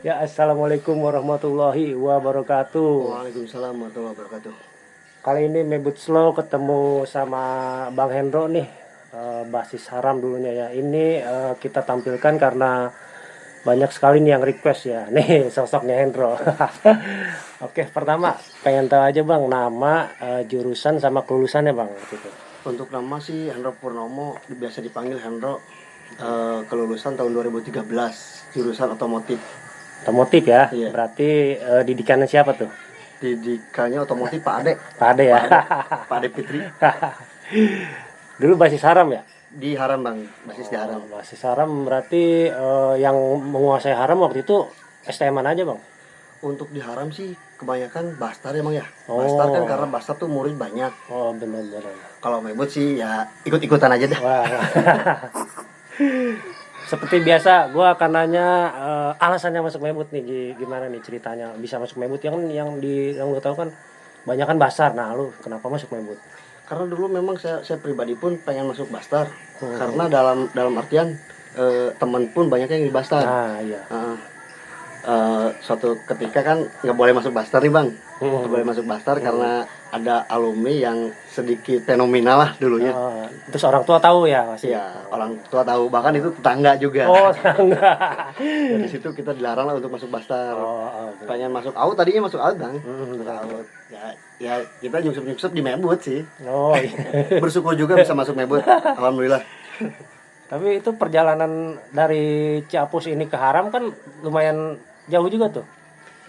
Ya, assalamualaikum warahmatullahi wabarakatuh. Waalaikumsalam warahmatullahi wabarakatuh. Kali ini Mebut Slow ketemu sama Bang Hendro nih, basis Haram dulunya ya. Ini kita tampilkan karena banyak sekali nih yang request ya. Nih sosoknya Hendro. Oke, pertama pengen tahu aja Bang nama, jurusan sama kelulusannya Bang gitu. Untuk nama sih Hendro Purnomo, biasa dipanggil Hendro. Kelulusan tahun 2013, jurusan otomotif. Otomotif ya. Iya. Berarti didikannya siapa tuh? Didikannya otomotif Pak Ade. Pak Ade ya. Pak Ade Fitri. Dulu basis Haram ya? Di Haram Bang, basis di Haram. Basis Haram berarti yang menguasai Haram waktu itu STM-an aja Bang? Untuk di Haram sih kebanyakan Bastar ya Bang ya. Oh. Bastar kan karena Bastar tuh murid banyak. Oh benar-benar. Kalau Mebut sih ya ikut-ikutan aja dah. Wah. Seperti biasa, gue akan nanya alasannya masuk Mebut nih, gimana nih ceritanya bisa masuk Mebut yang lo tahu kan banyak kan Basar. Nah lu kenapa masuk Mebut? Karena dulu memang saya pribadi pun pengen masuk Bastar. Karena dalam artian teman pun banyak yang di Bastar. Nah iya. Suatu ketika kan nggak boleh masuk Bastar nih Bang, nggak boleh masuk Bastar karena ada alumni yang sedikit fenomenal lah dulunya. Terus orang tua tahu ya pasti. Ya orang tua tahu, bahkan itu tetangga juga. Oh tetangga. Dari situ kita dilarang lah untuk masuk Bastar. Betul. Pengen masuk AUD, tadinya masuk AUD Bang. Masuk AUD. Ya kita nyusup di Mebut sih. Oh iya. Bersyukur juga bisa masuk Mebut, alhamdulillah. Tapi itu perjalanan dari Ciapus ini ke Haram kan lumayan jauh juga tuh.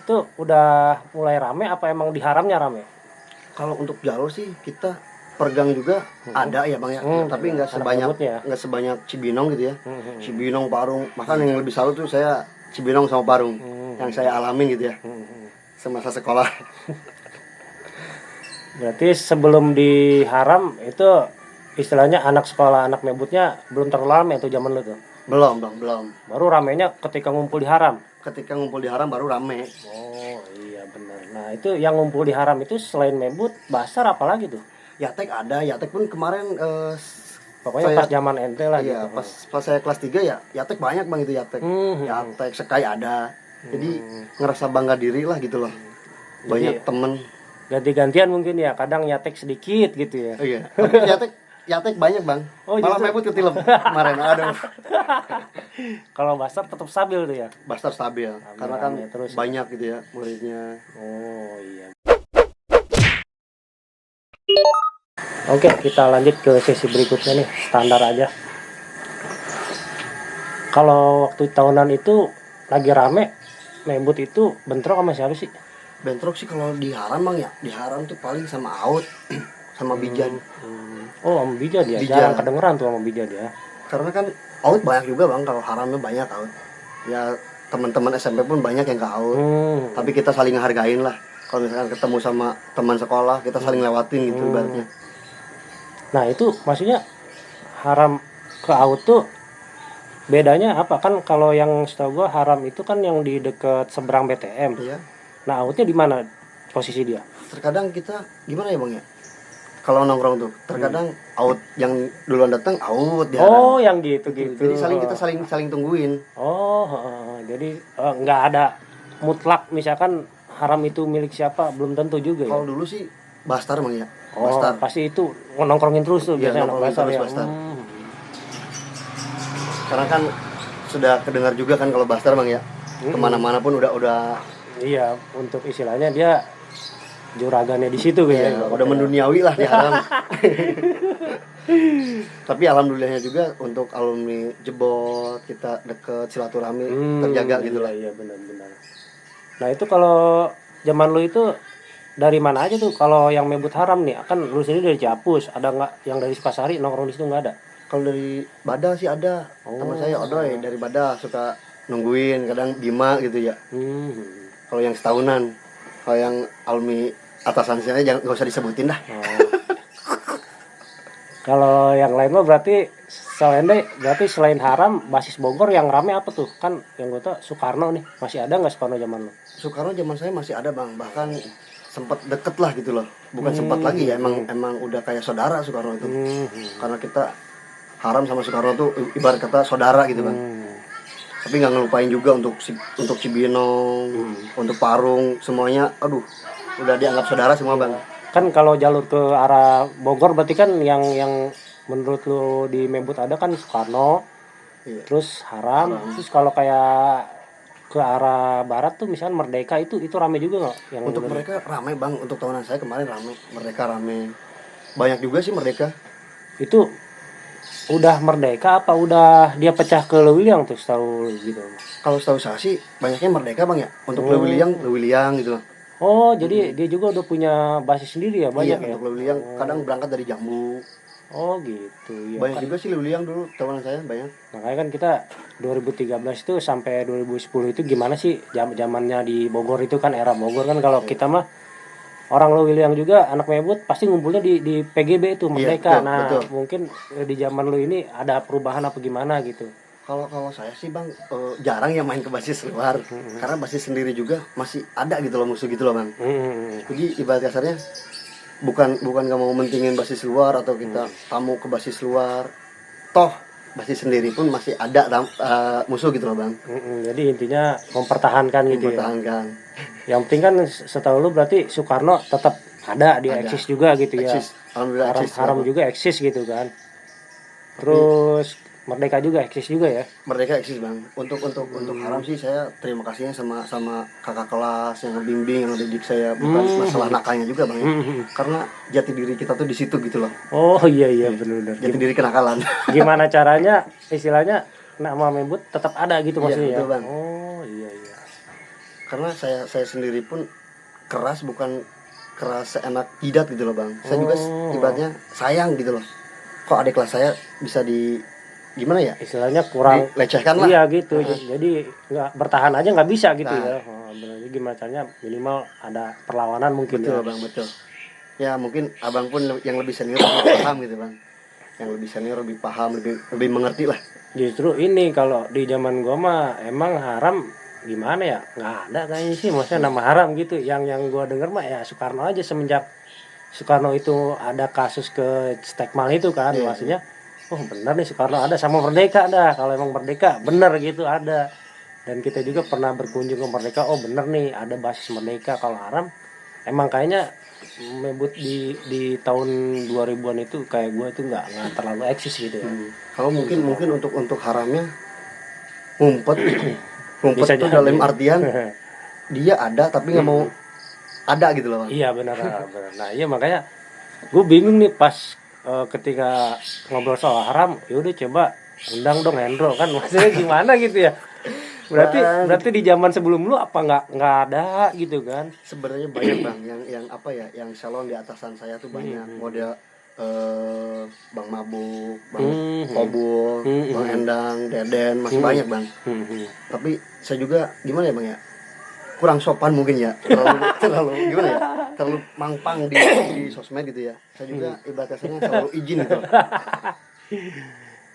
Itu udah mulai rame apa emang di Haramnya rame? Kalau untuk jalur sih kita pergang juga ada ya Bang ya, tapi nggak sebanyak Cibinong gitu ya. Cibinong, Parung, bahkan yang lebih salut tuh saya Cibinong sama Parung yang saya alamin gitu ya semasa sekolah. Berarti sebelum di Haram itu istilahnya anak sekolah, anak Mebutnya belum terlalu lama itu zaman lu tuh? Belum Bang, belum. Baru ramenya ketika ngumpul di Haram? Ketika ngumpul di Haram baru rame. Oh iya benar. Nah itu yang ngumpul di Haram itu selain Mebut, Basar apa lagi tuh? Yatek ada, Yatek pun kemarin pokoknya pas zaman ente lah iya, gitu. pas saya kelas 3 ya Yatek banyak Bang itu Yatek. Yatek, Sekai ada. Jadi ngerasa bangga diri lah gitu loh. Banyak temen. Ganti-gantian mungkin ya, kadang Yatek sedikit gitu ya. Iya. Tapi Yatek banyak Bang. Oh, malah Mebut ketilem kemarin. Aduh. Kalau Basar tetap stabil tuh ya. Bastar stabil karena kan terus banyak gitu ya muridnya. Oh iya. Oke, kita lanjut ke sesi berikutnya nih, standar aja. Kalau waktu tahunan itu lagi rame, Mebut itu bentrok sama siapa sih? Bentrok sih kalau di Haram Bang ya. Di Haram tuh paling sama AUD sama Bijan. Oh, sama Bijan ya. Jarang kedengeran tuh sama Bijan ya. Karena kan AUD banyak juga Bang, kalau Haramnya banyak AUD. Ya teman-teman SMP pun banyak yang ke AUD. Tapi kita saling ngehargain lah. Kalau misalkan ketemu sama teman sekolah, kita saling lewatin gitu ibaratnya. Nah, itu maksudnya Haram ke AUD tuh bedanya apa? Kan kalau yang setahu gua Haram itu kan yang di dekat seberang BTM. Iya. Nah, AUD-nya di mana posisi dia? Terkadang kita gimana ya Bang ya? Kalau nongkrong tuh, terkadang AUD yang duluan datang AUD di Haram. Oh, yang gitu-gitu. Jadi kita saling tungguin. Jadi nggak ada mutlak misalkan Haram itu milik siapa, belum tentu juga ya. Kalau dulu sih Bastar Bang ya. Oh, Bastar. pasti itu nongkrongin terus tuh biasanya anak Bastar ya. Karena kan sudah kedengar juga kan kalau Bastar Bang ya. Kemana-mana pun udah. Iya, untuk istilahnya dia juragannya di situ ya. Udah menduniawi lah di Haram. Tapi alhamdulillahnya juga untuk alumni jebot kita deket silaturahmi terjaga gitu lah. Iya benar-benar. Nah itu kalau zaman lu itu dari mana aja tuh kalau yang mebut haram nih? Kan lu sendiri dari Ciapus, ada nggak yang dari Sukasari nongkrong di situ nggak ada? Kalau dari Bada sih ada. Teman saya Odoy dari Bada suka nungguin kadang Bima gitu ya. Kalau yang setahunan, kalau yang alumni atasan saya jangan nggak usah disebutin dah. Kalau yang lain mah berarti selain haram basis Bogor yang rame apa tuh? Kan yang gue tau Soekarno nih, masih ada nggak Soekarno zaman lu? Soekarno zaman saya masih ada bang, bahkan sempat deket lah gitu loh. Bukan sempat lagi ya, emang udah kayak saudara Soekarno itu. Karena kita haram sama Soekarno tuh ibarat kata saudara gitu bang. Tapi nggak ngelupain juga untuk Cibinong, untuk Parung, semuanya, aduh, udah dianggap saudara semua bang. Kan kalau jalur ke arah Bogor berarti kan yang menurut lu di Mebut ada kan Soekarno, terus haram. Terus kalau kayak ke arah barat tuh misalnya Merdeka itu rame juga nggak? Yang untuk mereka rame bang, untuk tahunan saya kemarin rame, Merdeka rame, banyak juga sih Merdeka. Itu udah Merdeka apa udah dia pecah ke Lewiliang tuh setahu gitu? Kalau setahu saya sih banyaknya Merdeka bang ya, untuk Lewiliang gitu loh. Oh, jadi dia juga udah punya basis sendiri ya, banyak ya? Untuk Lewiliang kadang berangkat dari Jambu. Oh gitu ya. Banyak juga sih Lewiliang dulu, tahunan saya banyak. Makanya kan kita 2013 itu sampai 2010 itu gimana sih zamannya di Bogor itu kan era Bogor kan kalau kita mah orang Lewiliang juga anak Mebut pasti ngumpulnya di PGB itu Merdeka. Betul. Mungkin di zaman lu ini ada perubahan apa gimana gitu. Kalau saya sih bang jarang yang main ke basis luar karena basis sendiri juga masih ada gitu loh musuh gitu loh bang. Jadi ibarat kasarnya bukan gak mau mentingin basis luar atau kita tamu ke basis luar, toh basis sendiri pun masih ada musuh gitu loh bang. Jadi intinya mempertahankan gitu ya. Yang penting kan setahu lu berarti Soekarno tetap ada, dia eksis juga gitu ya. Alhamdulillah haram juga eksis gitu kan. Terus Merdeka juga eksis juga ya. Merdeka eksis bang. Untuk haram sih saya terima kasihnya sama kakak kelas yang ngebimbing, yang ngedidik saya, bukan masalah nakalnya juga bang ya. Karena jati diri kita tuh di situ gitu loh. Oh iya benar-benar. Jati diri kenakalan. Gimana caranya istilahnya nama Mebut tetap ada gitu maksudnya betul, ya. Bang. Oh iya. Karena saya sendiri pun keras, bukan keras seenak jidat gitu loh bang. Saya juga ibaratnya sayang gitu loh. Kok adik kelas saya bisa gimana ya, istilahnya kurang lecehkan lah. Iya gitu. Jadi nggak bertahan aja nggak bisa gitu ya. Jadi gimana caranya minimal ada perlawanan mungkin. Betul bang, betul. Ya mungkin abang pun yang lebih senior lebih paham gitu bang. Yang lebih senior lebih paham, lebih mengerti lah. Justru ini kalau di zaman gua mah emang haram gimana ya, nggak ada kayaknya sih maksudnya nama haram gitu. Yang gua denger mah ya Soekarno aja, semenjak Soekarno itu ada kasus ke Stekmal itu kan, maksudnya oh benar nih Soekarno ada sama Merdeka dah. Kalau emang Merdeka bener gitu ada. Dan kita juga pernah berkunjung ke Merdeka, oh bener nih ada basis Merdeka. Kalau haram emang kayaknya Mebut di tahun 2000-an itu kayak gue itu nggak terlalu eksis gitu ya. Kalau mungkin untuk haramnya ngumpet itu dalam artian dia ada tapi nggak mau ada gitu loh bang. Iya benar. Nah iya makanya gue bingung nih pas ketika ngobrol soal haram, yaudah coba undang dong Hendro kan, maksudnya gimana gitu ya. Berarti di zaman sebelum lu apa nggak ada gitu kan? Sebenarnya banyak bang, yang apa ya, yang salon di atasan saya tuh banyak model Bang Mabuk, Bang Kobul, Bang Endang, Deden, masih banyak bang. Tapi saya juga gimana ya bang ya, kurang sopan mungkin ya, terlalu gimana ya, terlalu mangpang di sosmed gitu ya. Saya juga ibaratnya selalu izin gitu.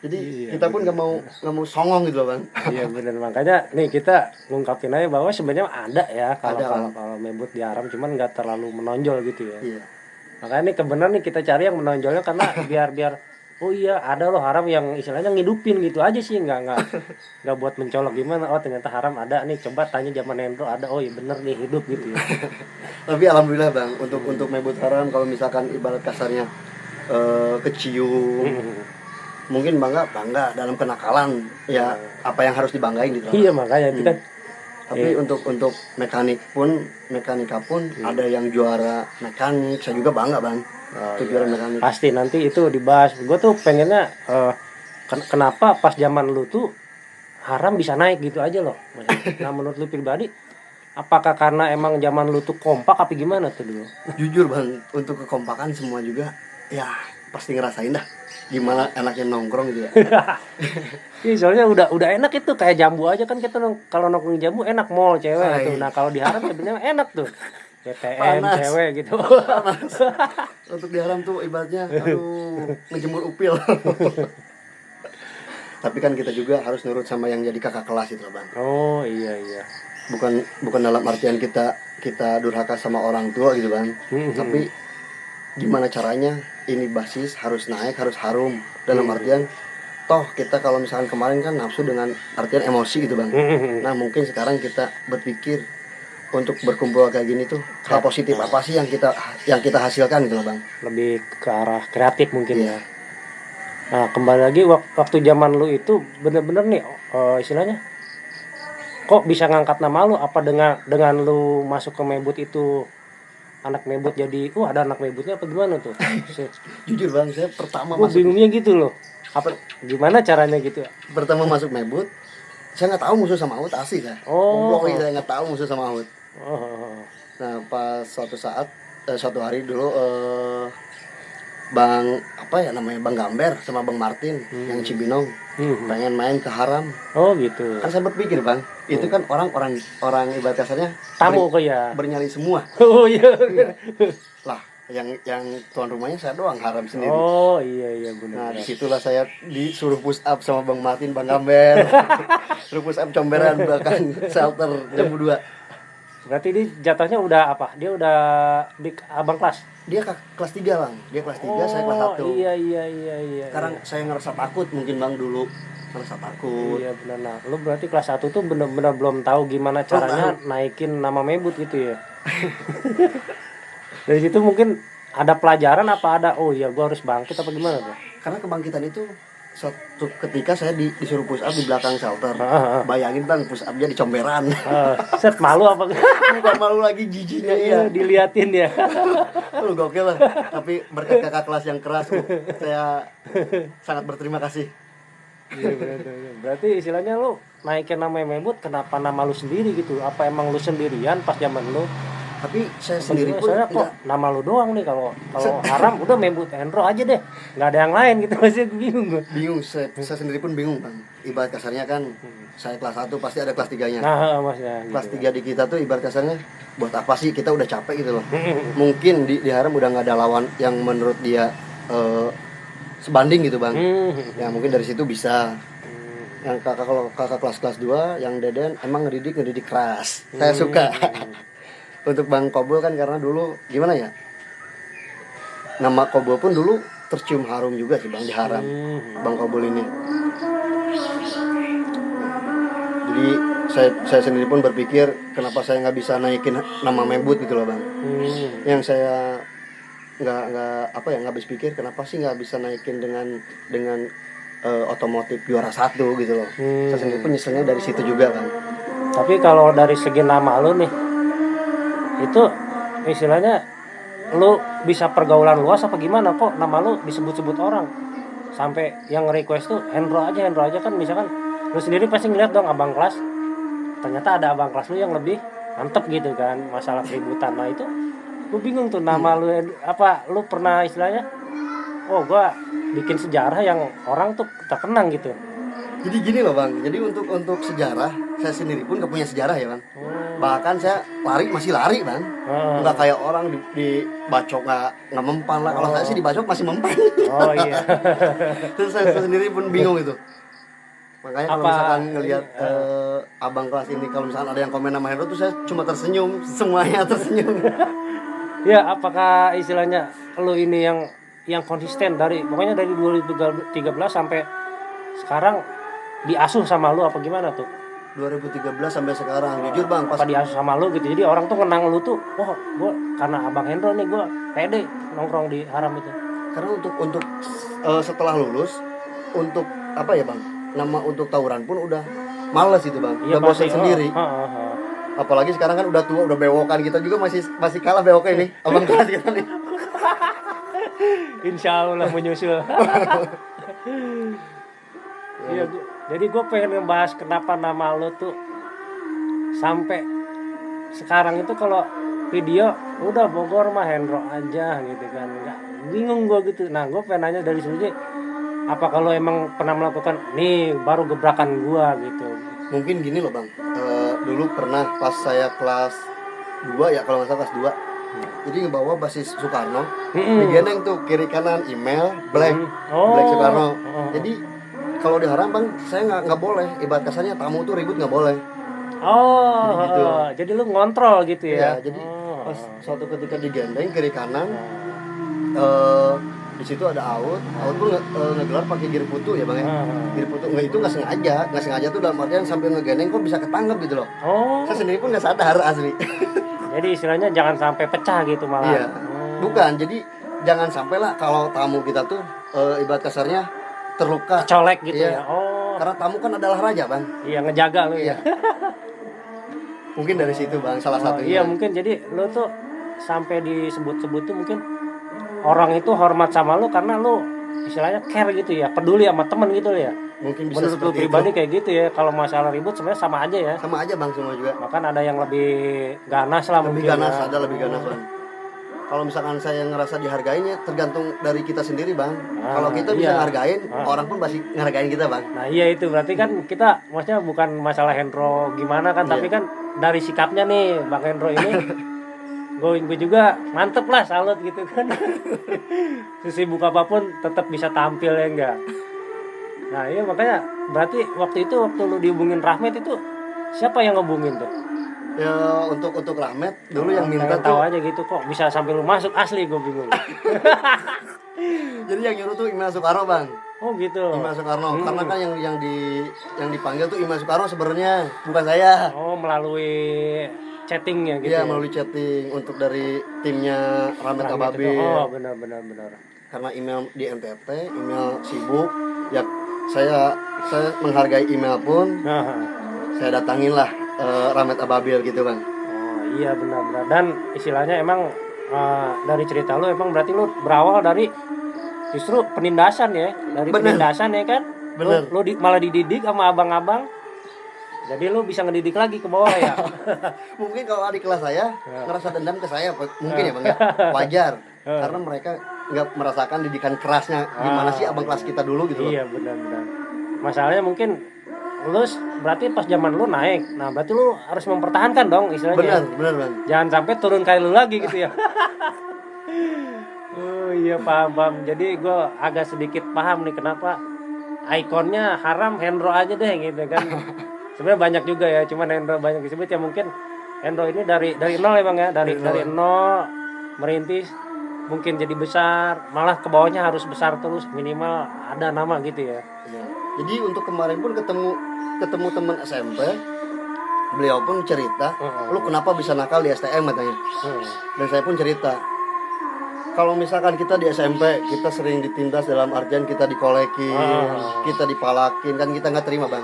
Jadi kita pun nggak mau songong gitu loh bang. Iya benar, makanya nih kita ngungkapin aja bahwa sebenarnya ada ya kalau Mebut di haram, cuman nggak terlalu menonjol gitu ya. Iya. Makanya nih kebenaran nih kita cari yang menonjolnya karena biar oh iya ada loh haram yang istilahnya ngidupin gitu aja sih, nggak buat mencolok gimana. Oh ternyata haram ada nih, coba tanya zaman Hendro ada, oh iya bener nih hidup gitu ya. Tapi alhamdulillah bang, untuk Mebut haram kalau misalkan ibarat kasarnya kecium, mungkin bangga dalam kenakalan ya, apa yang harus dibanggain gitu. Iya makanya itu kan Tapi untuk mekanika pun ada yang juara mekanik. Saya juga bangga bang. Juara mekanik. Pasti nanti itu dibahas. Gue tuh pengennya kenapa pas zaman lu tuh haram bisa naik gitu aja loh. Nah menurut lu pribadi, apakah karena emang zaman lu tuh kompak apa gimana tuh dulu? Jujur bang, untuk kekompakan semua juga ya pasti ngerasain dah gimana enaknya nongkrong gitu ya. Iya soalnya udah enak itu kayak jambu aja kan kita kalau nongkrong jambu enak mall cewek itu. Nah kalau di haram sebenarnya enak tuh. BTM cewek gitu. Panas. Untuk di haram tuh ibaratnya ngejemur upil. Tapi kan kita juga harus nurut sama yang jadi kakak kelas itu bang. Oh iya. Bukan dalam artian kita durhaka sama orang tua gitu bang. Tapi gimana caranya ini basis harus naik, harus harum. Dalam artian toh kita kalau misalkan kemarin kan nafsu dengan artian emosi gitu bang. Nah mungkin sekarang kita berpikir untuk berkumpul kayak gini tuh hal positif apa sih yang kita hasilkan gitu loh bang. Lebih ke arah kreatif mungkin ya. Nah kembali lagi waktu zaman lu itu bener-bener nih istilahnya kok bisa ngangkat nama lu, apa dengan lu masuk ke Mebut itu anak Mebut jadi ada anak Mebutnya apa gimana tuh? Jujur bang, saya pertama bingungnya gitu loh, apa gimana caranya gitu? Pertama masuk Mebut saya nggak tahu musuh sama Aut asli saya. Saya nggak tahu musuh sama Aut. Nah pas suatu hari dulu Bang Bang Gamber sama Bang Martin yang Cibinong pengen main ke haram. Oh gitu. Kan saya berpikir bang, itu kan orang ibarat kasarnya tamu ya bernyali semua. Oh iya. Lah yang tuan rumahnya saya doang haram sendiri. Oh iya benar. Nah disitulah saya disuruh push up sama Bang Martin, Bang Gamber. Suruh push up comberan bahkan shelter jam 2. Berarti dia jatuhnya udah apa? Dia udah di abang kelas? Dia kelas 3 bang. Dia kelas 3, saya kelas 1. Iya. Sekarang saya ngerasa takut mungkin bang dulu. Ngerasa takut. Iya benar. Nah, lu berarti kelas 1 tuh benar-benar belum tahu gimana caranya naikin nama Mebut gitu ya. Dari situ mungkin ada pelajaran apa ada gua harus bangkit apa gimana tuh? Karena kebangkitan itu suatu ketika saya disuruh push up di belakang shelter. Bayangin bang, push upnya di comberan. Set malu apa? Bukan malu lagi, jijinya iya. Diliatin ya. Lu gokil lah. Tapi berkat kakak kelas yang keras, saya sangat berterima kasih. Iya benar. Berarti istilahnya lu naikin nama Mebut kenapa nama lu sendiri gitu? Apa emang lu sendirian pas zaman lu? Tapi saya sendiri pun kok nama lu doang nih, kalau haram udah Mebut Hendro aja deh, nggak ada yang lain gitu. Masih bingung saya sendiri pun bingung bang. Ibarat kasarnya kan saya kelas 1 pasti ada kelas 3-nya. Kelas 3 di kita tuh ibarat kasarnya buat apa sih, kita udah capek gitu loh. Mungkin di haram udah nggak ada lawan yang menurut dia sebanding gitu bang. Ya mungkin dari situ bisa. Yang kakak kelas 2 yang Deden emang ngedidik keras. Saya suka. Untuk Bang Kobul kan karena dulu gimana ya, nama Kobul pun dulu tercium harum juga sih bang di haram. Bang Kobul ini jadi saya sendiri pun berpikir kenapa saya nggak bisa naikin nama Mebut gitu loh bang. Yang saya nggak habis pikir kenapa sih nggak bisa naikin dengan otomotif juara 1 gitu loh. Saya sendiri pun nyeselnya dari situ juga bang. Tapi kalau dari segi nama lo nih, itu istilahnya lu bisa pergaulan luas apa gimana kok nama lu disebut-sebut orang sampai yang request tuh Hendro aja kan. Misalkan lu sendiri pasti ngeliat dong abang kelas, ternyata ada abang kelas lu yang lebih mantep gitu kan masalah keributan. Nah itu lu bingung tuh nama lu apa, lu pernah istilahnya gua bikin sejarah yang orang tuh terkenang gitu. Jadi gini loh bang, jadi untuk sejarah saya sendiri pun gak punya sejarah ya bang. Bahkan saya masih lari bang. Nggak kayak orang di bacok nggak mempan lah. Kalau saya sih di bacok masih mempan. Oh iya. Terus saya sendiri pun bingung itu. Makanya kalau misalkan ngelihat abang kelas ini, kalau misalkan ada yang komen nama Hendro tuh saya cuma tersenyum, semuanya tersenyum. Ya apakah istilahnya lo ini yang konsisten pokoknya dari 2013 sampai sekarang diasuh sama lu apa gimana tuh? 2013 sampai sekarang. Jujur bang, pas diasuh sama lu gitu. Jadi orang tuh kenang lu tuh, gua karena abang Hendro nih gua pede nongkrong di haram itu. Karena untuk setelah lulus, untuk apa ya bang? Nama untuk tawuran pun udah males gitu bang. Udah bosan sendiri. Apalagi sekarang kan udah tua, udah bewokan, kita juga masih kalah bewoknya nih abang kelas kita nih. Insya Allah menyusul. Iya, jadi gue pengen ngebahas kenapa nama lo tuh sampai sekarang itu kalau video udah Bogor mah Hendro aja gitu kan, nggak bingung gue gitu. Nah gue pengen nanya dari sini, apa kalau emang pernah melakukan nih baru gebrakan gue gitu. Mungkin gini loh bang, dulu pernah pas saya kelas 2 ya kalau nggak salah kelas 2, jadi ngebawa basis Soekarno, digendeng tuh kiri kanan email black, black Soekarno. Jadi kalau di Haram bang, saya nggak boleh, ibarat kasarnya tamu tuh ribut nggak boleh. Oh, jadi, gitu. Jadi lu ngontrol gitu ya? Jadi pas suatu ketika digendeng kiri kanan, di situ ada out pun ngegelar pakai gir putu ya bang ya. Gir putu nggak, itu nggak sengaja tuh, dalam artian sambil ngegendeng kok bisa ketangkep gitu loh. Saya sendiri pun nggak sadar asli. Jadi istilahnya jangan sampai pecah gitu malah. Iya. Bukan, jadi jangan sampai lah kalau tamu kita tuh ibarat kasarnya terluka, colek gitu iya. Ya. Karena tamu kan adalah raja bang. Iya, ngejaga lu ya. Mungkin dari situ bang, salah satunya. Iya mungkin, jadi lu tuh sampai disebut-sebut tuh mungkin orang itu hormat sama lu karena lu istilahnya care gitu ya, peduli sama temen gitu ya. Mungkin bisa menurut lu pribadi itu kayak gitu ya. Kalau masalah ribut sebenarnya sama aja ya. Sama aja bang, semua juga. Bahkan ada yang lebih ganas lah, lebih mungkin ganas, ya. ada lebih ganas bang. Kalau misalkan saya ngerasa dihargainnya tergantung dari kita sendiri bang. Kalau kita bisa ngargain, orang pun pasti ngargain kita bang. Nah iya itu berarti kan kita maksudnya bukan masalah Hendro gimana kan, tapi kan dari sikapnya nih Bang Hendro ini gue juga mantep lah, salut gitu kan. Sesibuk apapun tetap bisa tampil ya enggak. Nah iya makanya berarti waktu lu dihubungin Rahmat itu siapa yang ngehubungin tuh? Ya untuk Rahmat dulu yang minta tahu aja gitu, kok bisa sampai lu masuk, asli gue bingung. Jadi yang nyuruh tuh Imam Soekarno bang. Oh gitu. Imam Soekarno, karena kan yang dipanggil tuh Imam Soekarno sebenarnya, bukan saya. Oh melalui chattingnya gitu. Iya melalui chatting untuk dari timnya Rahmat Ababil. Oh benar. Karena email di NTT, email sibuk, ya saya menghargai email pun, saya datangin lah Rahmat Ababil gitu bang. Oh iya benar. Dan istilahnya emang dari cerita lu emang berarti lu berawal dari justru penindasan ya, penindasan ya kan. Bener. Lu malah dididik sama abang-abang. Jadi lu bisa ngedidik lagi ke bawah ya. Mungkin kalau adik kelas saya ngerasa dendam ke saya, mungkin ya bang ya, wajar. Karena mereka nggak merasakan didikan kerasnya gimana sih abang kelas kita dulu gitu loh. Iya benar. Masalahnya mungkin lu berarti pas zaman lu naik, nah berarti lu harus mempertahankan dong istilahnya. Benar bang. Jangan sampai turun kayak lu lagi gitu ya. Oh iya paham. Jadi gue agak sedikit paham nih kenapa ikonnya Haram Hendro aja deh gitu kan. Sebenarnya banyak juga ya, cuman Hendro banyak disebut ya. Mungkin Hendro ini dari nol ya bang ya, dari nol merintis mungkin jadi besar, malah ke bawahnya harus besar terus, minimal ada nama gitu ya. Jadi untuk kemarin pun ketemu teman SMP, beliau pun cerita, lu kenapa bisa nakal di STM katanya. Dan saya pun cerita, kalau misalkan kita di SMP, kita sering ditindas dalam artian kita dikolekin, kita dipalakin, kan kita nggak terima bang.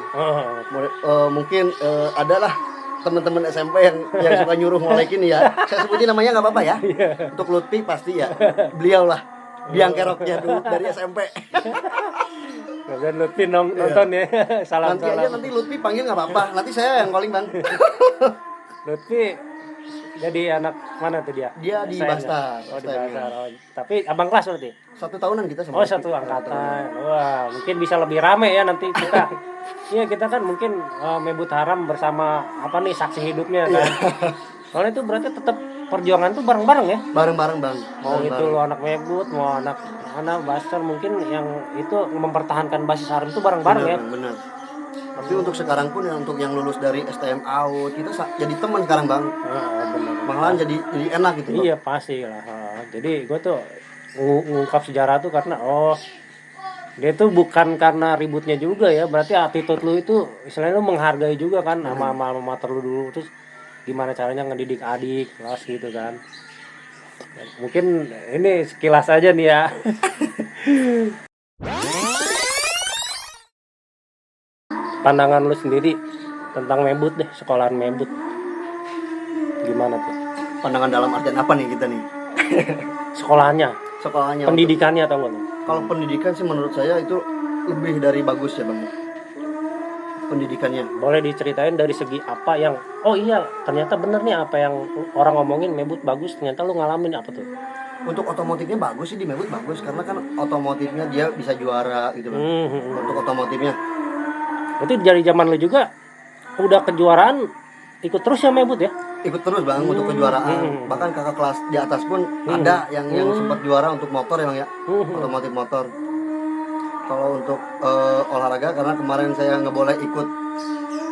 Mungkin adalah teman-teman SMP yang suka nyuruh ngolekin ya. Saya sebutin namanya nggak apa-apa ya. Untuk Lutfi pasti ya, beliau lah biang keroknya dulu dari SMP. Dan Lutfi nonton ya. Salam. Nanti Lutfi panggil nggak apa-apa. Nanti saya yang calling bang. Lutfi jadi anak mana tuh dia? Dia di Bastar. Oh di Bastar. Oh, tapi abang kelas berarti? 1 tahunan kita sama. Oh 1 angkatan. Wah mungkin bisa lebih rame ya nanti kita. Iya kita kan mungkin mebut Haram bersama apa nih saksi hidupnya kan. Soalnya itu berarti tetap perjuangan tuh bareng-bareng ya? Bareng-bareng bang. Mau itu lo anak mebut, mau anak Bastar, mungkin yang itu mempertahankan basis Haram itu bareng-bareng ya? Benar. Tapi untuk sekarang pun untuk yang lulus dari STM out kita jadi teman sekarang bang. Malahan jadi enak gitu. Iya pasti lah. Jadi gue tuh ngungkap sejarah tuh karena dia tuh bukan karena ributnya juga ya, berarti attitude lu itu istilahnya lu menghargai juga kan sama alma mater lu dulu, terus gimana caranya ngedidik adik kelas gitu kan. Mungkin ini sekilas aja nih ya. Pandangan lu sendiri tentang mebut deh, sekolahan mebut. Gimana tuh? Pandangan dalam artian apa nih kita nih? Sekolahnya, Sekolahnya. pendidikannya atau enggak? Kalau pendidikan sih menurut saya itu lebih dari bagus ya bang. Pendidikannya. Boleh diceritain dari segi apa yang, oh iya ternyata bener nih apa yang orang ngomongin Mebut bagus, ternyata lu ngalamin apa tuh? Untuk otomotifnya bagus sih, di Mebut bagus karena kan otomotifnya dia bisa juara gitu bang. Untuk otomotifnya. Berarti dari zaman lu juga udah kejuaraan ikut terus ya Mebut ya? Ikut terus bang untuk kejuaraan. Bahkan kakak kelas di atas pun ada yang sempat juara untuk motor ya bang ya. Otomotif motor. Kalau untuk olahraga karena kemarin saya nggak boleh ikut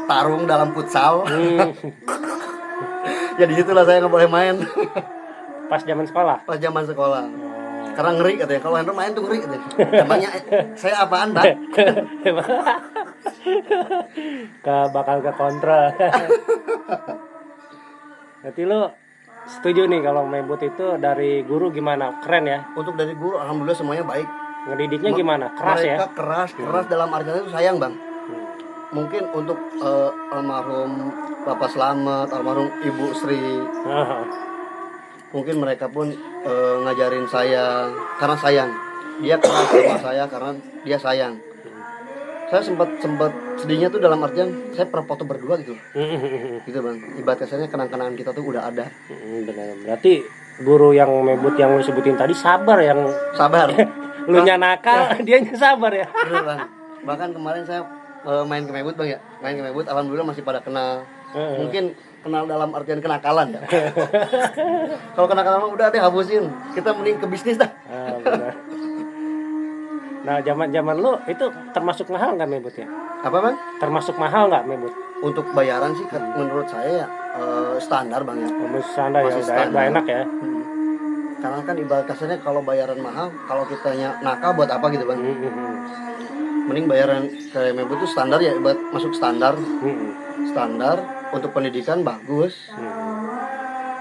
tarung dalam futsal. Ya disitulah saya nggak boleh main. Pas zaman sekolah? Pas zaman sekolah. Karena ngeri katanya, kalau Hendro main tuh ngeri katanya. Emangnya saya apaan Pak? Bakal ke kontrol. Berarti lu setuju nih kalau Mebut itu dari guru gimana? Keren ya? Untuk dari guru alhamdulillah semuanya baik. Ngedidiknya gimana? Keras mereka ya? keras dalam artian itu sayang bang. Mungkin untuk almarhum Bapak Slamet, almarhum Ibu Sri, mungkin mereka pun ngajarin saya karena sayang. Dia keras sama saya karena dia sayang. Saya sempat sedihnya tuh dalam artian saya pernah foto berdua gitu. Gitu bang. Ibarat kasarnya kenang-kenangan kita tuh udah ada. Benar. Berarti guru yang Mebut yang lu sebutin tadi sabar yang sabar. Lu nya nakal, dia nya sabar ya. Bener bang. Bahkan kemarin saya main ke Mebut bang ya. Main ke Mebut alhamdulillah masih pada kenal. Mungkin kenal dalam artian kenakalan ya. Kalau kenakalan udah deh hapusin. Kita mending ke bisnis dah. Benar. Nah, zaman lu itu termasuk mahal nggak Mebut ya? Apa bang? Termasuk mahal nggak Mebut? Untuk bayaran sih menurut saya ya standar bang ya. Standar ya, udah enak ya. Karena kan ibarat kasarnya kalau bayaran mahal, kalau kitanya nakal buat apa gitu bang? Mending bayaran kayak Mebut itu standar ya, ibarat masuk standar. Standar untuk pendidikan bagus.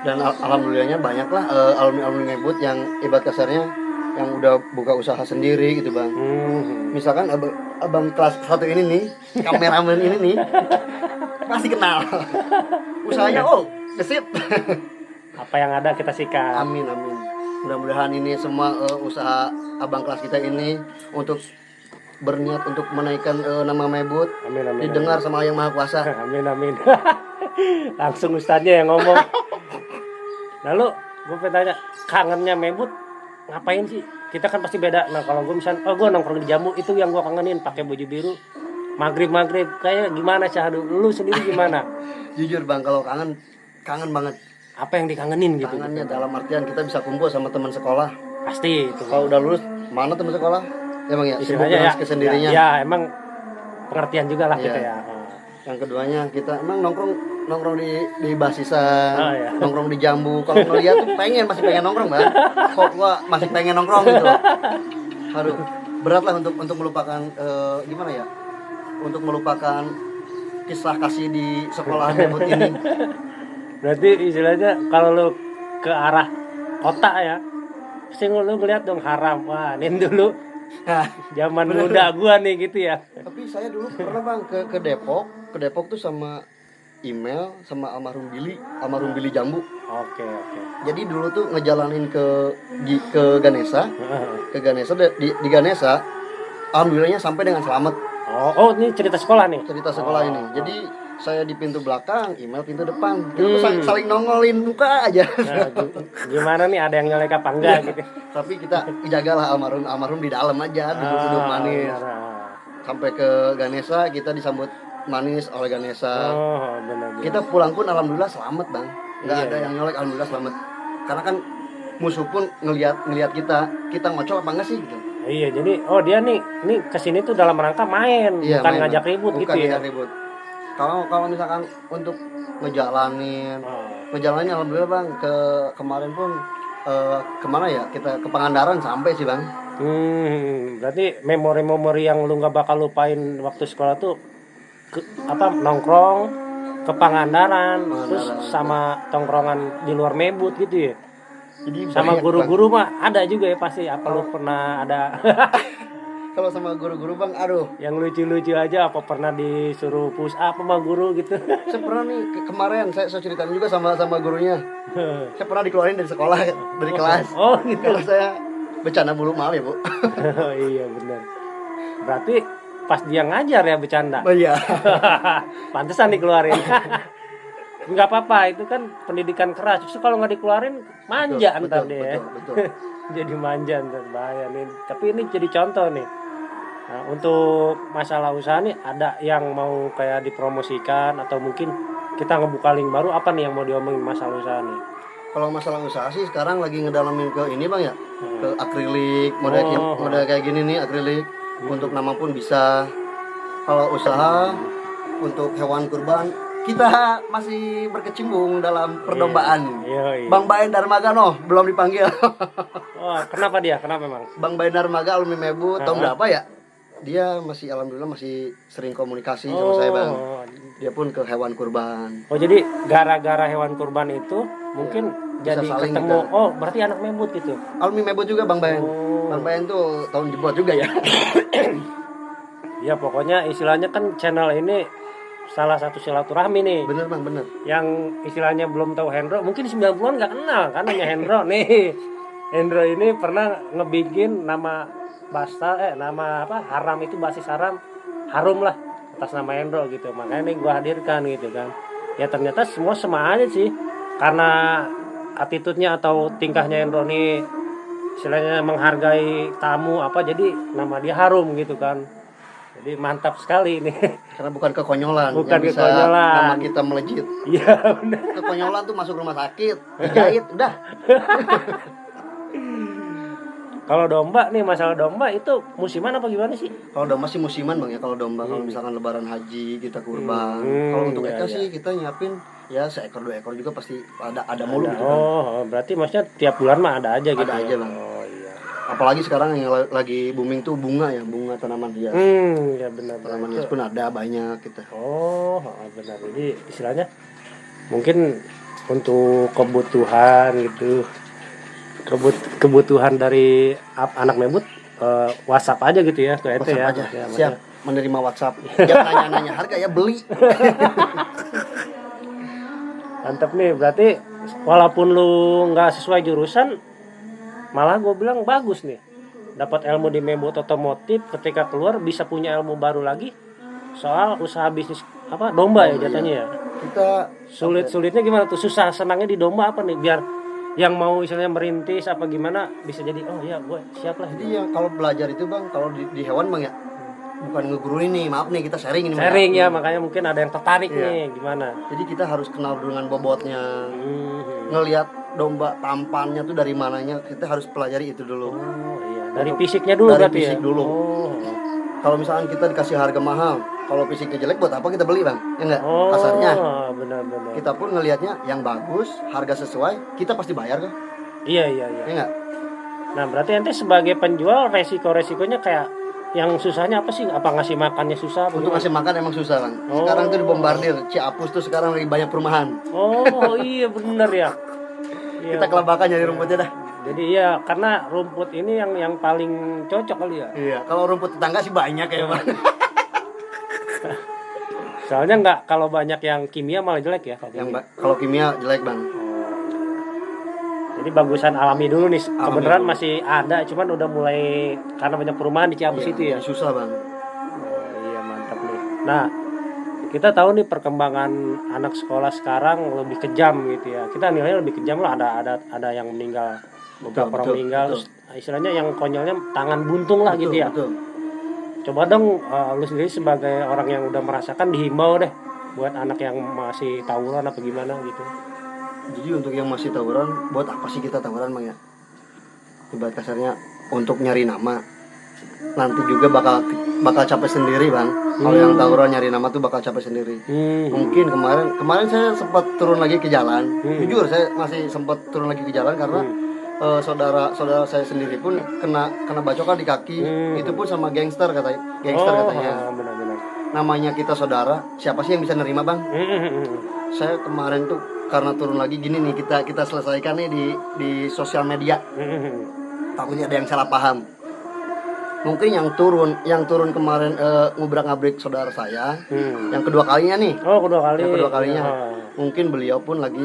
Dan alhamdulillahnya banyak lah alumni Mebut yang ibarat kasarnya yang udah buka usaha sendiri gitu bang. Misalkan abang kelas 1 ini nih, kameramen ini nih, pasti kenal. Usahanya gesit. Apa yang ada kita sikat. Amin. Mudah-mudahan ini semua usaha abang kelas kita ini untuk berniat untuk menaikkan nama Mebut. Amin. Didengar sama Yang Maha Kuasa. Amin. Langsung ustadznya yang ngomong. Lalu gue pengen tanya, kangennya Mebut ngapain sih? Kita kan pasti beda. Nah kalau gue misalnya, gue nongkrong di Jambu itu yang gue kangenin, pakai baju biru, maghrib kayak gimana Syahdu? Lu sendiri gimana? Jujur bang, kalau kangen banget. Apa yang dikangenin gitu? Kangennya dalam artian kita bisa kumpul sama teman sekolah. Pasti itu. Kalau udah lulus, mana teman sekolah? Emang ya, sibuk ya, kesendirinya. Ya, emang pengertian juga lah kita ya. Yang keduanya kita emang nongkrong di basisan, nongkrong di Jambu. Kalau ngeliat tuh masih pengen nongkrong bang. Kok gua masih pengen nongkrong gitu. Aduh, berat lah untuk melupakan gimana ya? Untuk melupakan kisah kasih di sekolahan Mebut ini. Berarti istilahnya kalau lu ke arah kota ya, pasti lu ngeliat dong haram. Wah, ini dulu zaman muda gua nih gitu ya. Tapi saya dulu pernah bang ke Depok tuh sama email sama almarhum Billy Jambu. Oke. Jadi dulu tuh ngejalanin ke Ganesha, di Ganesha, alhamdulillahnya sampai dengan selamat. Oh, ini cerita sekolah nih. Cerita sekolah ini. Jadi saya di pintu belakang, email pintu depan. Kita saling nongolin muka aja. Nah, gimana nih, ada yang nyelek apa enggak gitu. Tapi kita jagalah almarhum di dalam aja, duduk manis. Sampai ke Ganesha kita disambut manis oleh Ganesha. Benar. Kita pulang pun alhamdulillah selamat bang. Nggak ada yang nyolek, alhamdulillah selamat. Karena kan musuh pun ngelihat kita ngocok apa enggak sih gitu. Iya, jadi dia nih kesini tuh dalam rangka main, bukan ngajak ribut gitu ya. Ribut. Kalau misalkan untuk ngejalanin alhamdulillah bang, kemarin pun kemana ya, kita ke Pangandaran sampai sih bang. Berarti memori-memori yang lu nggak bakal lupain waktu sekolah tuh nongkrong ke Pangandaran, terus sama tongkrongan di luar Mebut gitu ya. Jadi sama guru-guru mah ada juga ya pasti. Apa lu pernah ada kalau sama guru-guru bang, aduh. Yang lucu-lucu aja, apa pernah disuruh push up sama guru gitu? Saya pernah nih kemarin saya ceritain juga sama gurunya. Saya pernah dikeluarin dari sekolah, dari kelas. Oh gitu. Kalau saya bercanda mulu, maaf ya bu. Oh, iya benar. Berarti pas dia ngajar ya bercanda. Oh iya. Pantesan dikeluarin. Nggak apa-apa, itu kan pendidikan keras. Justru kalau nggak dikeluarin manja ntar dia. Betul. Jadi manja ntar, bahaya nih. Tapi ini jadi contoh nih. Nah, untuk masalah usaha nih, ada yang mau kayak dipromosikan atau mungkin kita ngebuka link baru, apa nih yang mau diomongin masalah usaha nih? Kalau masalah usaha sih sekarang lagi ngedalamin ke ini bang ya, ke akrilik, model kayak gini nih akrilik. Untuk nama pun bisa. Kalau usaha untuk hewan kurban, kita masih berkecimpung dalam perlombaan. Iya. Bang Baen Darmaga belum dipanggil. Oh, kenapa dia? Kenapa memang? Bang Baen Darmaga alumni Mebu tahun berapa ya? Dia masih alhamdulillah masih sering komunikasi sama saya bang. Dia pun ke hewan kurban. Oh jadi gara-gara hewan kurban itu mungkin Bisa jadi saling ketemu. kita. Oh berarti anak Mebut gitu. Alumni Mebu juga Bang Baen. Bang Baen tuh tahun jebot juga ya. Ya pokoknya istilahnya kan channel ini salah satu silaturahmi nih. Bener bang, bener. Yang istilahnya belum tahu Hendro, mungkin 90-an nggak kenal kan hanya Hendro nih. Hendro ini pernah ngebikin nama nama apa haram itu, basis harum lah atas nama Hendro gitu. Makanya nih gua hadirkan gitu kan. Ya ternyata semua sama aja sih, karena attitude-nya atau tingkahnya Hendro nih istilahnya menghargai tamu apa, jadi nama dia harum gitu kan. Jadi mantap sekali nih. Karena bukan kekonyolan. Bukan yang bisa kekonyolan. nama kita melejit. Iya benar. Kekonyolan tuh masuk rumah sakit, dijahit, udah. Kalau domba nih, masalah domba itu musiman apa gimana sih? Kalau domba sih musiman bang ya, kalau domba. Kalau misalkan lebaran haji kita kurban. Kalau untuk iya, eka iya. sih kita nyiapin ya seekor 2 ekor juga pasti ada mulu gitu. Oh, berarti maksudnya tiap bulan mah ada aja gitu. Ada aja, Bang. Oh iya. Apalagi sekarang yang lagi booming tuh bunga ya, bunga tanaman hias. Ya benar. Tanaman hias pun ada banyak kita. Oh, benar. Jadi istilahnya mungkin untuk kebutuhan gitu. Kebutuhan dari anak Mebut, WhatsApp aja gitu ya ke ente ya. WhatsApp aja. Ya, Siap menerima WhatsApp. Jangan nanya-nanya harga ya, beli. Mantap nih, berarti walaupun lu nggak sesuai jurusan, malah gue bilang bagus nih. Dapat ilmu di Mebut otomotif, ketika keluar bisa punya ilmu baru lagi soal usaha bisnis apa domba ya jatuhnya ya. Kita Sulit-sulitnya gimana tuh? Susah senangnya di domba apa nih, biar yang mau istilahnya merintis apa gimana bisa jadi oh iya gue siap lah. jadi yang kalau belajar itu bang, kalau di hewan bang ya, bukan ngeguruin nih, maaf nih kita sharing ini. Sharing ya, makanya mungkin ada yang tertarik nih gimana. Jadi kita harus kenal dengan bobotnya, ngelihat domba tampannya tuh dari mananya, kita harus pelajari itu dulu. Oh iya, dari fisiknya dulu Dari berarti fisik ya. dulu. Oh. Kalau misalkan kita dikasih harga mahal, kalau fisiknya jelek buat apa kita beli bang? Ya enggak? Oh, Kasarnya. benar-benar. Kita pun ngelihatnya yang bagus, harga sesuai, kita pasti bayar kok. Iya. Ya enggak? Nah berarti ente sebagai penjual resikonya kayak yang susahnya apa sih? Apa ngasih makannya susah? Untuk ngasih makan emang susah bang. Oh. Sekarang tuh dibombardir, Ciapus tuh sekarang lagi banyak perumahan. Oh iya benar ya. Iya. Kita kelabakan nyari rumputnya dah. Jadi iya, karena rumput ini yang paling cocok kali ya. Iya, kalau rumput tetangga sih banyak ya bang. Soalnya nggak, kalau banyak yang kimia malah jelek ya. Kalau kimia jelek bang. Jadi bagusan alami dulu nih. Alami Kebenaran dulu. masih ada, cuman udah mulai karena banyak perumahan di Ciamis itu ya. Susah bang. Oh iya mantap nih. Nah kita tahu nih perkembangan anak sekolah sekarang lebih kejam gitu ya. Kita nilainya lebih kejam lah. Ada yang meninggal, beberapa orang meninggal. Betul. Istilahnya yang konyolnya tangan buntung lah gitu ya. Betul. Coba dong lu sendiri sebagai orang yang udah merasakan, dihimbau deh buat anak yang masih tawuran apa gimana gitu. Jadi untuk yang masih tawuran, buat apa sih kita tawuran bang ya? Ibarat kasarnya untuk nyari nama. Nanti juga bakal capek sendiri bang. Kalau yang tawuran nyari nama tuh bakal capek sendiri. Mungkin kemarin saya sempat turun lagi ke jalan. Jujur saya masih sempat turun lagi ke jalan karena saudara saya sendiri pun kena bacokan di kaki. Itu pun sama gangster katanya. Benar-benar. Namanya kita saudara, siapa sih yang bisa nerima bang? Saya kemarin tuh karena turun lagi gini nih, kita selesaikan nih di sosial media. Takutnya ada yang salah paham. Mungkin yang turun kemarin ngubrak-ngabrik saudara saya, yang kedua kalinya nih. Oh, Yang kedua kalinya. Ya. Mungkin beliau pun lagi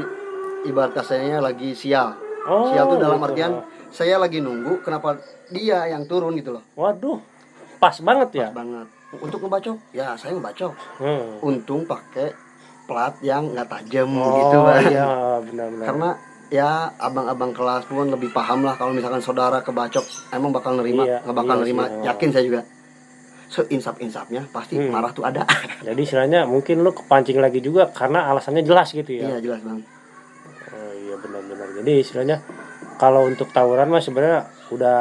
ibarat kasarnya lagi sial. Oh, Sial tuh dalam gitu. artian saya lagi nunggu kenapa dia yang turun gitu loh. Waduh, pas banget ya. Pas banget. Untuk ngebacok, ya saya ngebacok. Hmm. Untung pakai plat yang nggak tajam Oh, gitu Bang. iya, benar-benar. Karena ya abang-abang kelas pun lebih paham lah kalau misalkan saudara kebacok emang bakal nerima, Iya, nggak bakal iya nerima. sih, Yakin saya juga. Seinsap-insapnya pasti marah tuh ada. Jadi istilahnya mungkin lu kepancing lagi juga karena alasannya jelas gitu ya. Iya jelas Bang. Oh, iya benar-benar. Jadi istilahnya kalau untuk tawuran mah sebenarnya udah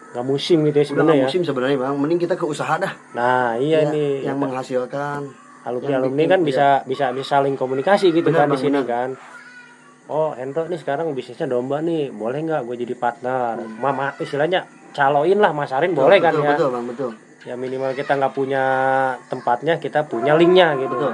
nggak musim gitu ya Udah sebenarnya nggak ya. musim sebenarnya Bang. Mending kita ke usaha dah. Nah, iya Ya, nih. yang menghasilkan. Alumni bikin, kan iya. bisa saling komunikasi gitu Benar, kan di Bang, sini benar. kan. Oh, Hendro nih sekarang bisnisnya domba nih, boleh nggak gue jadi partner? Mama istilahnya caloin lah, masarin boleh kan Betul, ya? betul Bang, betul. Ya minimal kita nggak punya tempatnya, kita punya linknya gitu. Betul.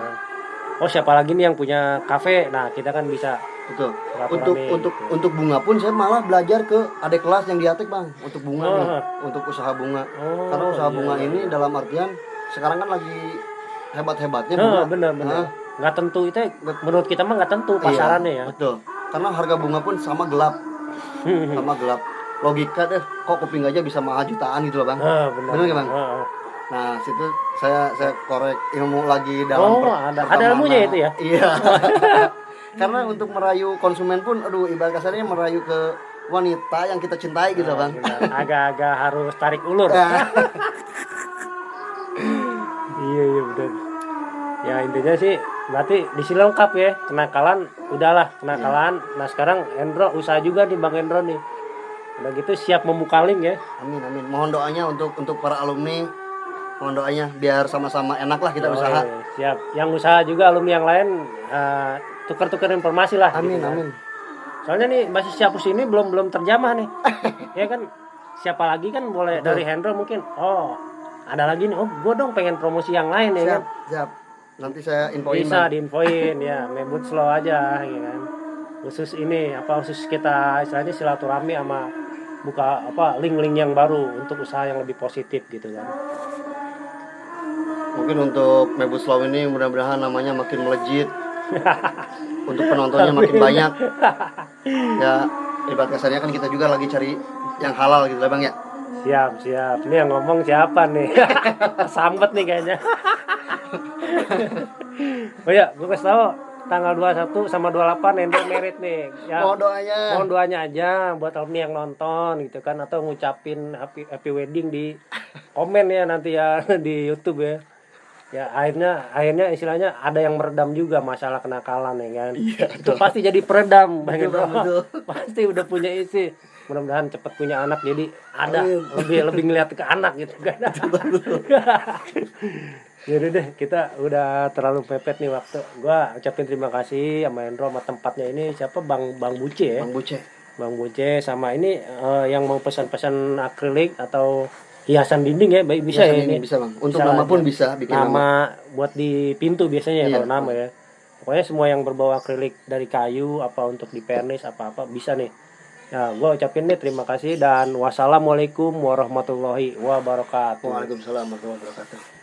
Oh, siapa lagi nih yang punya kafe? Nah, kita kan bisa Betul. silaturahmi gitu. Untuk bunga pun saya malah belajar ke adik kelas yang di Atek Bang, untuk bunga nih, untuk usaha bunga. Oh, Karena usaha iya, bunga iya. ini dalam artian sekarang kan lagi hebat-hebatnya Nah, bunga. benar-benar. Nah, Nggak tentu itu, menurut kita mah nggak tentu pasarannya iya, ya. betul. Karena harga bunga pun sama gelap, sama gelap. Logika deh, kok kuping aja bisa mahal jutaan gitu loh Bang. Nah, benar. Benar nggak Bang? Heeh. Nah, situ saya korek ilmu lagi dalam Oh, ada ilmunya itu ya? Iya. Karena untuk merayu konsumen pun aduh ibarat kasarnya merayu ke wanita yang kita cintai gitu Bang. Benar. Agak-agak harus tarik ulur. Nah, Iya benar. Ya intinya sih berarti di sini lengkap ya, kenakalan udahlah kenakalan. Nah sekarang Hendro usaha juga nih Bang Hendro nih. Udah gitu siap membuka link ya. amin amin. Mohon doanya untuk para alumni. Mohon doanya biar sama-sama enak lah kita usaha. iya. Siap. Yang usaha juga alumni yang lain tukar-tukar informasi lah. Amin gitu, kan. amin. Soalnya nih basis Siapus ini belum terjamah nih. Ya kan siapa lagi kan boleh Betul. dari Hendro mungkin. Oh ada lagi nih. Oh gue dong pengen promosi yang lain ya kan. Siap. Nanti saya infoin Bisa Bang. diinfoin ya, mebut slow aja ya kan. Khusus ini khusus kita istilahnya silaturahmi sama buka link-link yang baru untuk usaha yang lebih positif gitu kan. Mungkin untuk Mebus Slow ini mudah-mudahan namanya makin melejit. Untuk penontonnya makin banyak. Ya, ibarat kasarnya kan kita juga lagi cari yang halal gitu lah Bang ya. Siap. Ini yang ngomong siapa nih? Sambet nih kayaknya. Oh ya, gue kasih tau tanggal 21 sama 28 Hendro merit nih. Ya, mohon doanya aja buat alumni yang nonton gitu kan, atau ngucapin happy wedding di komen ya nanti ya di YouTube ya. Ya akhirnya istilahnya ada yang meredam juga masalah kenakalan ya kan. Iya, Itu pasti jadi peredam Bang Hendro. betul. Pasti udah punya isi. Mudah-mudahan cepat punya anak jadi ada Amin. lebih ngeliat ke anak gitu kan. Yaudah deh, kita udah terlalu pepet nih waktu. Gua ucapin terima kasih sama Hendro sama tempatnya ini siapa Bang Buce ya. Bang Buce sama ini yang mau pesan-pesan akrilik atau hiasan dinding ya, baik bisa ya ini. Bisa Bang. Untuk Bisa nama aja. pun bisa bikin Nama buat di pintu biasanya ya Iya. kalau nama ya. Pokoknya semua yang berbau akrilik dari kayu apa untuk di pernis apa-apa bisa nih. Nah, gua ucapin nih terima kasih dan wassalamualaikum warahmatullahi wabarakatuh. Waalaikumsalam warahmatullahi wabarakatuh.